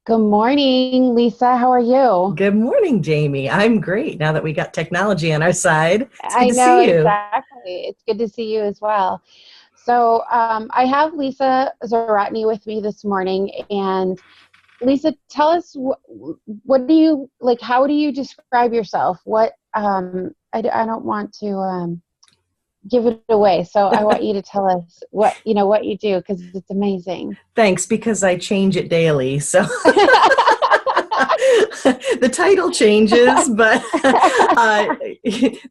Good morning, Lisa. How are you? Good morning, Jamie. I'm great now that we got technology on our side. It's good I to know see you. exactly. It's good to see you as well. I have Lisa Zawrotny with me this morning. And Lisa, tell us what do you like? How do you describe yourself? I don't want to give it away. So I want you to tell us what you do because it's amazing. Thanks, because I change it daily. So the title changes, but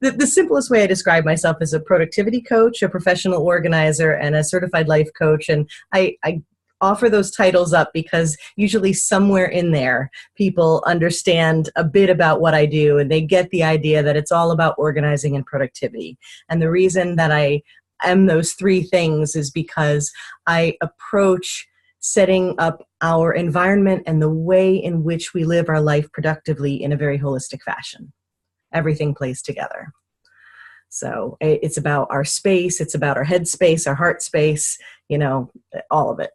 the simplest way I describe myself is a productivity coach, a professional organizer, and a certified life coach. And I offer those titles up because usually somewhere in there, people understand a bit about what I do and they get the idea that it's all about organizing and productivity. And the reason that I am those three things is because I approach setting up our environment and the way in which we live our life productively in a very holistic fashion. Everything plays together. So it's about our space, it's about our head space, our heart space, all of it.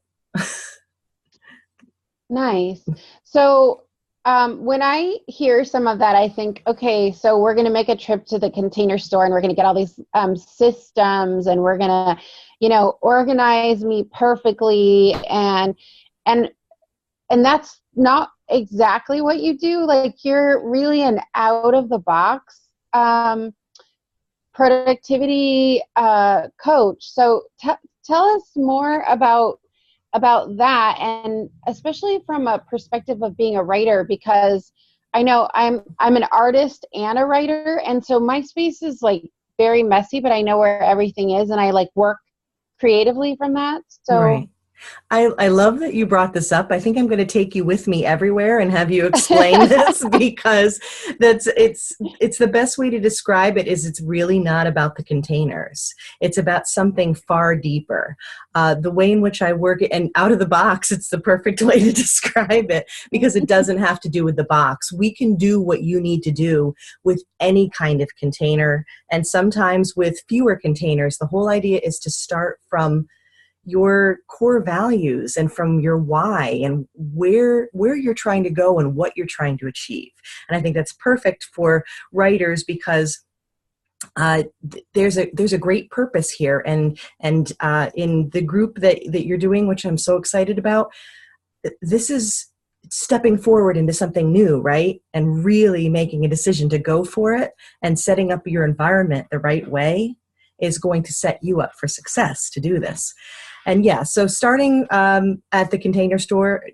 Nice. When I hear some of that, I think, okay, so we're going to make a trip to the Container Store and we're going to get all these systems and we're going to, organize me perfectly. And that's not exactly what you do. Like you're really an out of the box productivity coach. So tell us more about that, and especially from a perspective of being a writer, because I know I'm an artist and a writer, and so my space is like very messy, but I know where everything is and I like work creatively from that. So Right. I love that you brought this up. I think I'm going to take you with me everywhere and have you explain this because it's the best way to describe it is it's really not about the containers. It's about something far deeper. The way in which I work and out of the box, it's the perfect way to describe it because it doesn't have to do with the box. We can do what you need to do with any kind of container and sometimes with fewer containers. The whole idea is to start from your core values and from your why and where you're trying to go and what you're trying to achieve. And I think that's perfect for writers because there's a great purpose here. And in the group that you're doing, which I'm so excited about, this is stepping forward into something new, right? And really making a decision to go for it and setting up your environment the right way is going to set you up for success to do this. And yeah, so starting at the Container Store,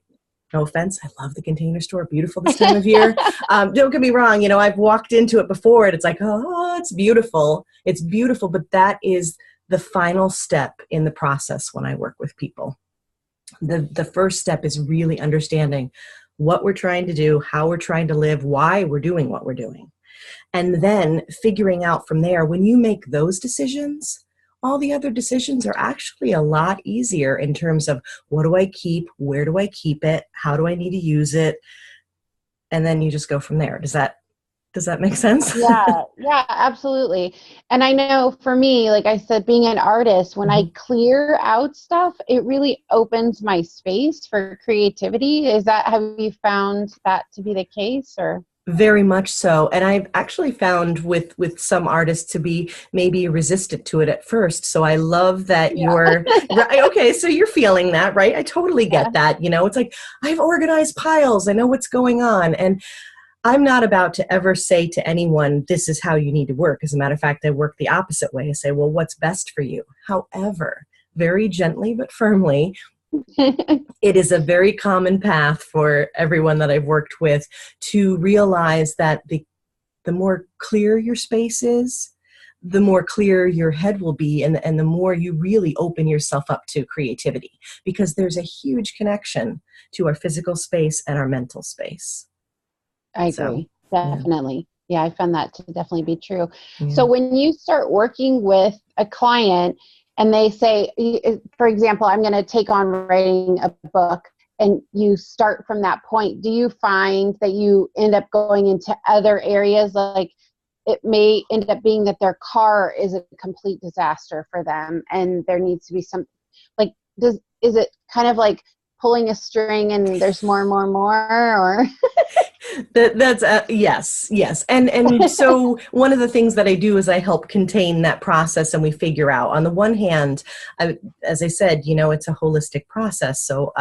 no offense, I love the Container Store, beautiful this time of year. Don't get me wrong, I've walked into it before and it's like, oh, it's beautiful. It's beautiful, but that is the final step in the process when I work with people. The first step is really understanding what we're trying to do, how we're trying to live, why we're doing what we're doing. And then figuring out from there, when you make those decisions, all the other decisions are actually a lot easier in terms of what do I keep, where do I keep it, how do I need to use it, and then you just go from there. Does that make sense? yeah, absolutely. And I know for me, like I said, being an artist, when I Mhm. clear out stuff, it really opens my space for creativity. Have you found that to be the case or? Very much so. And I've actually found with some artists to be maybe resistant to it at first. So I love that Yeah. you're right. Okay, so you're feeling that, right? I totally Yeah. get that. It's like I've organized piles. I know what's going on. And I'm not about to ever say to anyone, this is how you need to work. As a matter of fact, I work the opposite way. I say, well, what's best for you? However, very gently but firmly, it is a very common path for everyone that I've worked with to realize that the more clear your space is, the more clear your head will be, and the more you really open yourself up to creativity, because there's a huge connection to our physical space and our mental space. I So, agree. yeah, Definitely. Yeah, I found that to definitely be true. So yeah. when you start working with a client and they say, for example, I'm going to take on writing a book, and you start from that point, do you find that you end up going into other areas? Like it may end up being that their car is a complete disaster for them and there needs to be some, like, is it kind of like pulling a string and there's more and more and more, or That's yes. And so one of the things that I do is I help contain that process, and we figure out, on the one hand, as I said, it's a holistic process, so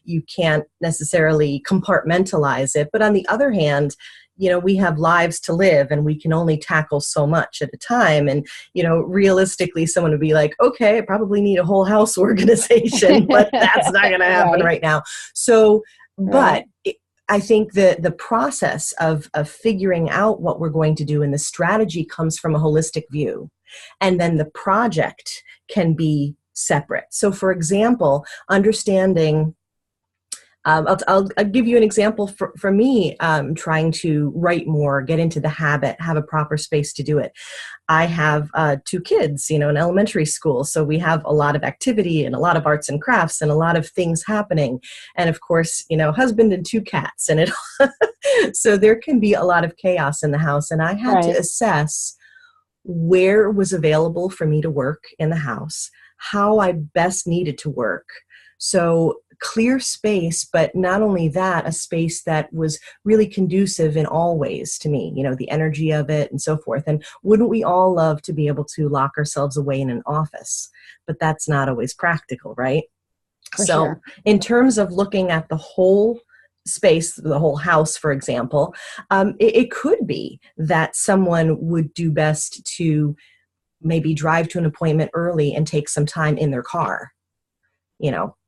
you can't necessarily compartmentalize it. But on the other hand, we have lives to live, and we can only tackle so much at a time. And, realistically, someone would be like, okay, I probably need a whole house organization, but that's not going to happen right, right now. So, right, but I think that the process of figuring out what we're going to do and the strategy comes from a holistic view. And then the project can be separate. So, for example, understanding, I'll give you an example for me, trying to write more, get into the habit, have a proper space to do it. I have 2 kids, in elementary school. So we have a lot of activity and a lot of arts and crafts and a lot of things happening. And of course, husband and 2 cats. And so there can be a lot of chaos in the house. And I had to right. assess where was available for me to work in the house, how I best needed to work. So clear space, but not only that, a space that was really conducive in all ways to me, the energy of it and so forth. And wouldn't we all love to be able to lock ourselves away in an office? But that's not always practical, right? For So sure. in terms of looking at the whole space, the whole house, for example, it could be that someone would do best to maybe drive to an appointment early and take some time in their car,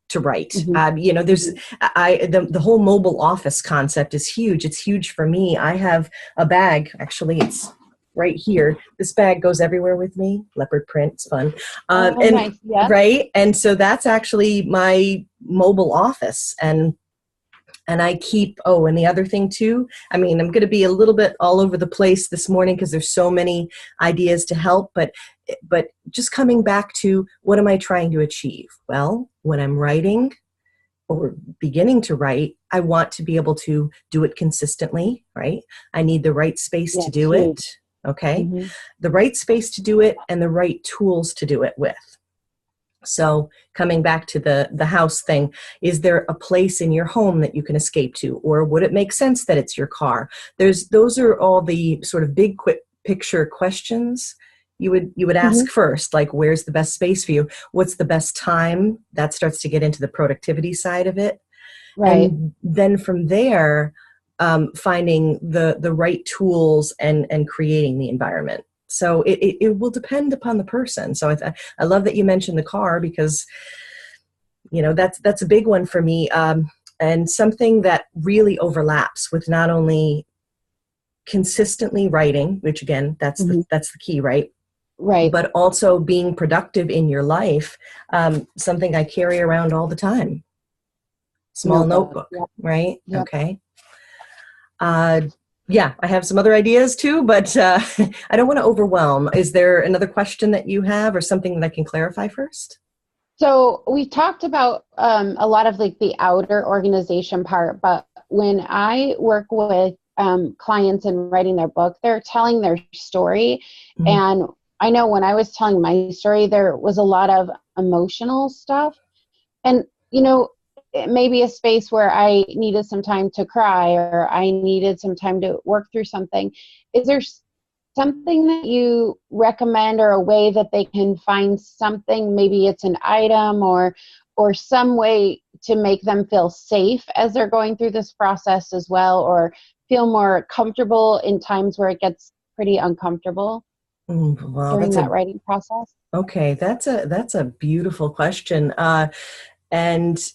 to write. Hmm. There's the whole mobile office concept is huge. It's huge for me. I have a bag. Actually, it's right here. This bag goes everywhere with me. Leopard print. It's fun. Oh, And nice. Yeah. right. And so that's actually my mobile office. And I keep, and the other thing too, I'm going to be a little bit all over the place this morning because there's so many ideas to help, but just coming back to, what am I trying to achieve? Well, when I'm writing or beginning to write, I want to be able to do it consistently, right? I need the right space Yeah, to it's do it. huge. Okay. Hmm. The right space to do it and the right tools to do it with. So coming back to the house thing, is there a place in your home that you can escape to? Or would it make sense that it's your car? Those are all the sort of big quick picture questions you would Hmm. ask first, like, where's the best space for you? What's the best time? That starts to get into the productivity side of it. Right. And then from there, finding the right tools and creating the environment. So it will depend upon the person. So I love that you mentioned the car, because that's a big one for me, and something that really overlaps with not only consistently writing, which again, that's Hmm. the key, right? Right. But also being productive in your life, something I carry around all the time. Small Notebook. notebook, Yep. right? Yep. Okay. Uh, yeah, I have some other ideas too, but I don't want to overwhelm. Is there another question that you have, or something that I can clarify first? So we talked about a lot of like the outer organization part, but when I work with clients and writing their book, they're telling their story. Mhm. And I know when I was telling my story, there was a lot of emotional stuff. And, it may be a space where I needed some time to cry, or I needed some time to work through something. Is there something that you recommend, or a way that they can find something? Maybe it's an item, or some way to make them feel safe as they're going through this process as well, or feel more comfortable in times where it gets pretty uncomfortable Well, during that writing process? okay. That's a beautiful question. And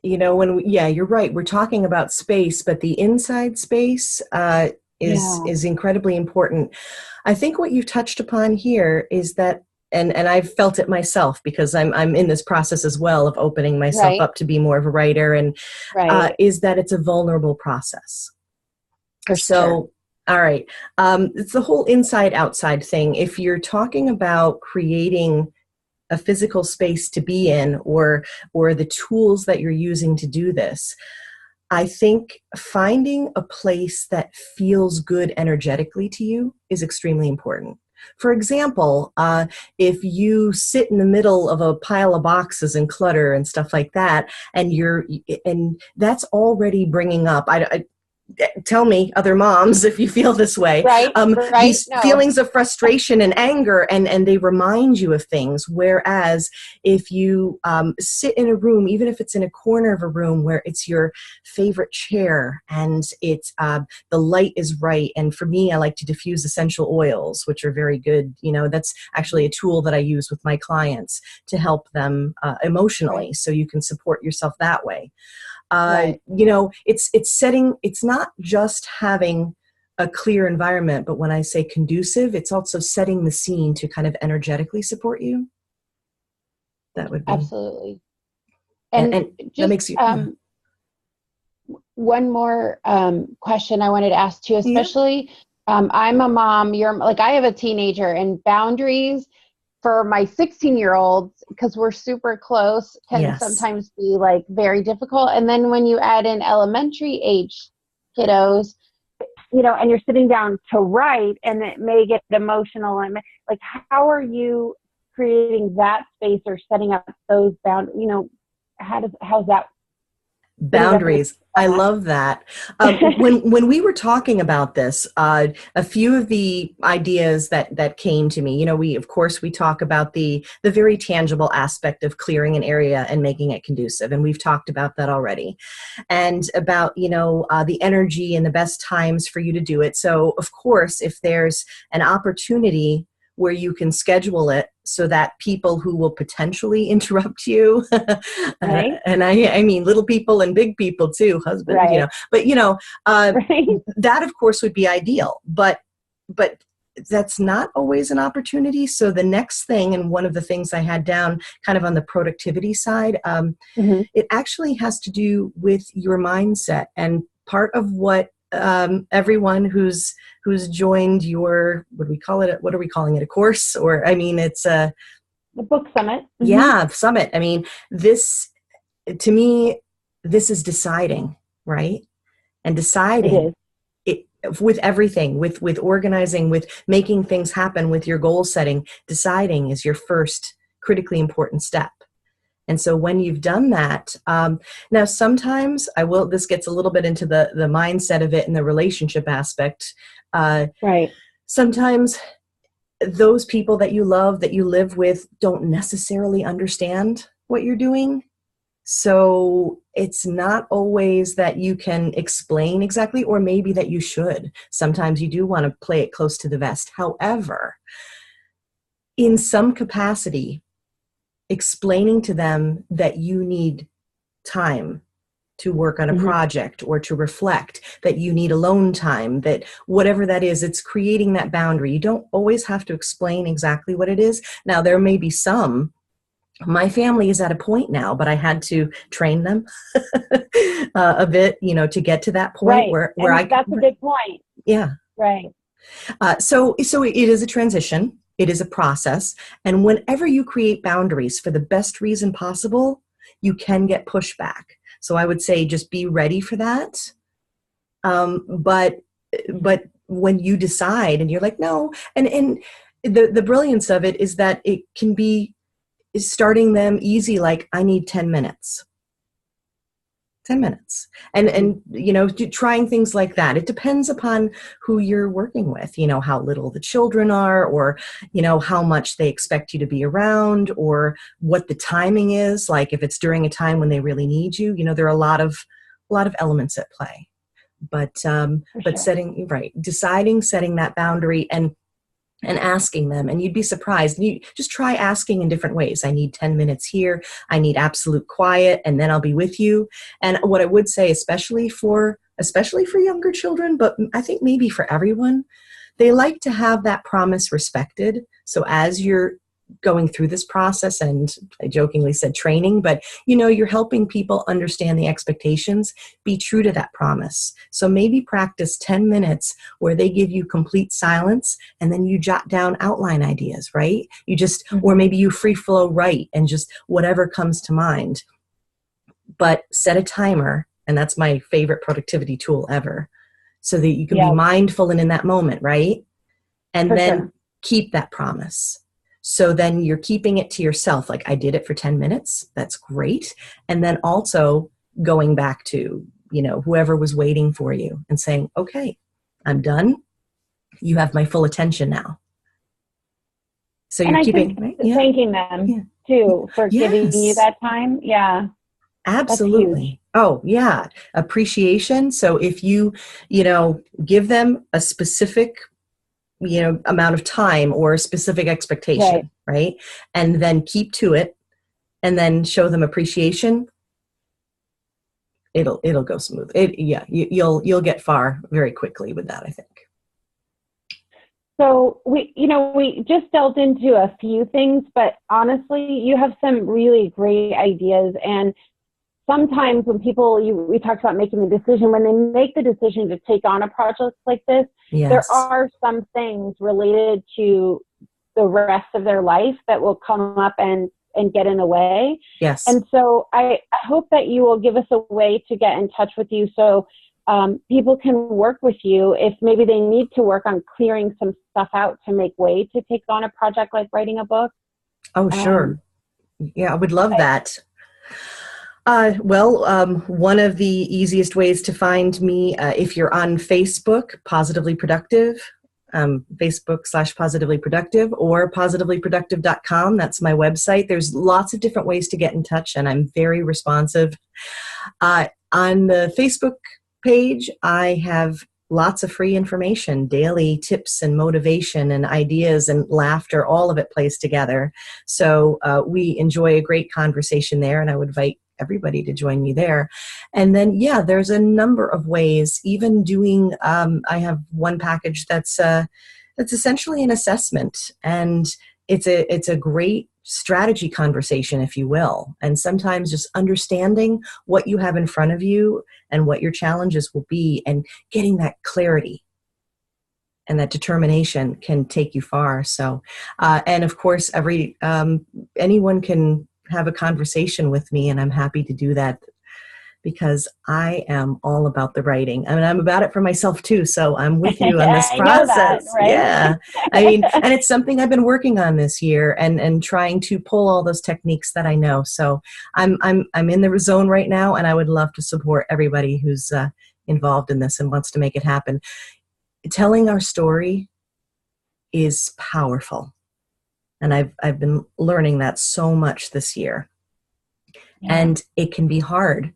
yeah, you're right. We're talking about space, but the inside space Yeah. is incredibly important. I think what you've touched upon here is that, and I've felt it myself, because I'm in this process as well of opening myself Right. up to be more of a writer, and Right. is that it's a vulnerable process. For sure. So, all right, it's the whole inside outside thing. If you're talking about creating a physical space to be in, or the tools that you're using to do this, I think finding a place that feels good energetically to you is extremely important. For example, if you sit in the middle of a pile of boxes and clutter and stuff like that, and that's already bringing up, tell me, other moms, if you feel this way, Right, right. these No, feelings of frustration and anger, and they remind you of things. Whereas if you sit in a room, even if it's in a corner of a room where it's your favorite chair and it's the light is right. And for me, I like to diffuse essential oils, which are very good. That's actually a tool that I use with my clients to help them emotionally, right, so you can support yourself that way. right. It's not just having a clear environment, but when I say conducive, it's also setting the scene to kind of energetically support you. That would be, Absolutely. and, And and that just makes you, yeah. one more question I wanted to ask too, Yeah. especially I'm a mom, you're like, I have a teenager, and boundaries for my 16-year-olds, because we're super close, can Yes. sometimes be like very difficult. And then when you add in elementary age kiddos, and you're sitting down to write, and it may get emotional, and like, how are you creating that space or setting up those boundaries? How's that? What does that mean? Boundaries. I love that. When we were talking about this, a few of the ideas that came to me, we talk about the very tangible aspect of clearing an area and making it conducive, and we've talked about that already, and about the energy and the best times for you to do it. So, of course, if there's an opportunity where you can schedule it so that people who will potentially interrupt you, Right, and I mean little people and big people too, husbands, right, but right. that of course would be ideal, but that's not always an opportunity. So the next thing, and one of the things I had down kind of on the productivity side, Hmm. it actually has to do with your mindset. And part of what everyone who's joined your, what do we call it? What are we calling it? A course? Or, I mean, it's a, The book summit. Hmm. yeah, summit. I mean, this, to me, this is deciding, right? And It deciding is. it with everything, with organizing, with making things happen, with your goal setting, deciding is your first critically important step. And so when you've done that, now sometimes this gets a little bit into the mindset of it and the relationship aspect. Right. Sometimes those people that you love, that you live with, don't necessarily understand what you're doing. So it's not always that you can explain exactly, or maybe that you should. Sometimes you do want to play it close to the vest. However, in some capacity, explaining to them that you need time to work on a Hmm. project or to reflect, that you need alone time, that whatever that is, it's creating that boundary. You don't always have to explain exactly what it is. Now, there may be some. My family is at a point now, but I had to train them a bit, to get to that point Right. where And I could, that's a big point. yeah. Right. So it is a transition. It is a process. And whenever you create boundaries for the best reason possible, you can get pushback. So I would say just be ready for that. But when you decide and you're like, no, and the brilliance of it is that it can be starting them easy, like, I need 10 minutes. 10 minutes. Hmm. And trying things like that. It depends upon who you're working with, how little the children are, or how much they expect you to be around, or what the timing is, like if it's during a time when they really need you. There are a lot of elements at play. But For sure. setting that boundary, and asking them, and you'd be surprised. You just try asking in different ways. I need 10 minutes here. I need absolute quiet, and then I'll be with you. And what I would say, especially for younger children, but I think maybe for everyone, they like to have that promise respected. So as you're going through this process, and I jokingly said training, but you're helping people understand the expectations, be true to that promise. So maybe practice 10 minutes where they give you complete silence, and then you jot down outline ideas, right? Or Hmm. maybe you free flow write, and just whatever comes to mind. But set a timer, and that's my favorite productivity tool ever, so that you can be Yeah, mindful and in that moment, right? And for then sure. keep that promise. So then you're keeping it to yourself. Like, I did it for 10 minutes. That's great. And then also going back to, whoever was waiting for you and saying, okay, I'm done. You have my full attention now. So And you're I keeping, think right? Yeah. thanking them Yeah. too for giving you Yes. that time. Yeah. That's huge. Absolutely. Oh, yeah. Appreciation. So if you, give them a specific, amount of time or a specific Right. expectation, right? And then keep to it and then show them appreciation, it'll go smooth. You'll get far very quickly with that, I think. So we just delved into a few things, but honestly, you have some really great ideas. And sometimes when we talked about making the decision, when they make the decision to take on a project like this, there Yes. are some things related to the rest of their life that will come up and get in the way. Yes. And so I hope that you will give us a way to get in touch with you so people can work with you if maybe they need to work on clearing some stuff out to make way to take on a project like writing a book. Oh, sure. Yeah, I would love that. One of the easiest ways to find me, if you're on Facebook, Positively Productive, Facebook/Positively Productive, or positivelyproductive.com. That's my website. There's lots of different ways to get in touch, and I'm very responsive. On the Facebook page, I have lots of free information, daily tips and motivation and ideas and laughter, all of it plays together. So we enjoy a great conversation there, and I would invite everybody to join me there. And then, there's a number of ways, even doing, I have one package that's essentially an assessment, and it's a great strategy conversation, if you will. And sometimes just understanding what you have in front of you and what your challenges will be and getting that clarity and that determination can take you far. So, and of course, anyone can have a conversation with me, and I'm happy to do that because I am all about the writing. I mean, I'm about it for myself too. So I'm with you on this I know that, process. right? Yeah. I mean, and it's something I've been working on this year and trying to pull all those techniques that I know. So I'm in the zone right now, and I would love to support everybody who's involved in this and wants to make it happen. Telling our story is powerful. And I've been learning that so much this year. Yeah. And it can be hard.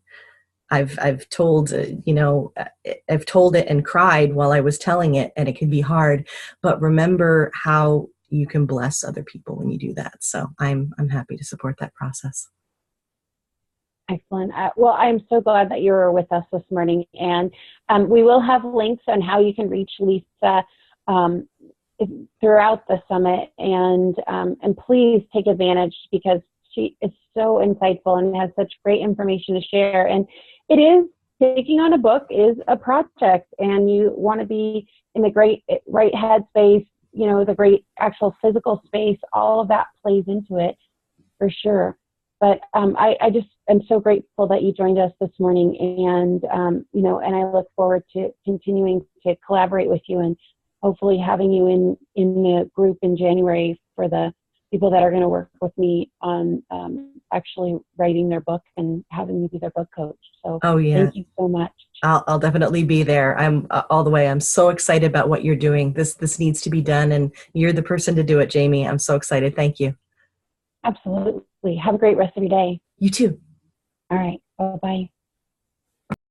I've told I've told it and cried while I was telling it, and it can be hard. But remember how you can bless other people when you do that. So I'm happy to support that process. Excellent. Well, I'm so glad that you were with us this morning, and we will have links on how you can reach Lisa throughout the summit, and please take advantage because she is so insightful and has such great information to share. And it is, taking on a book is a project, and you want to be in the right headspace, the great actual physical space. All of that plays into it for sure. But I just am so grateful that you joined us this morning, and and I look forward to continuing to collaborate with you and hopefully having you in the group in January for the people that are going to work with me on actually writing their book and having me be their book coach. So thank you so much. I'll definitely be there. I'm all the way. I'm so excited about what you're doing. This needs to be done, and you're the person to do it, Jamie. I'm so excited. Thank you. Absolutely. Have a great rest of your day. You too. All right. Bye-bye.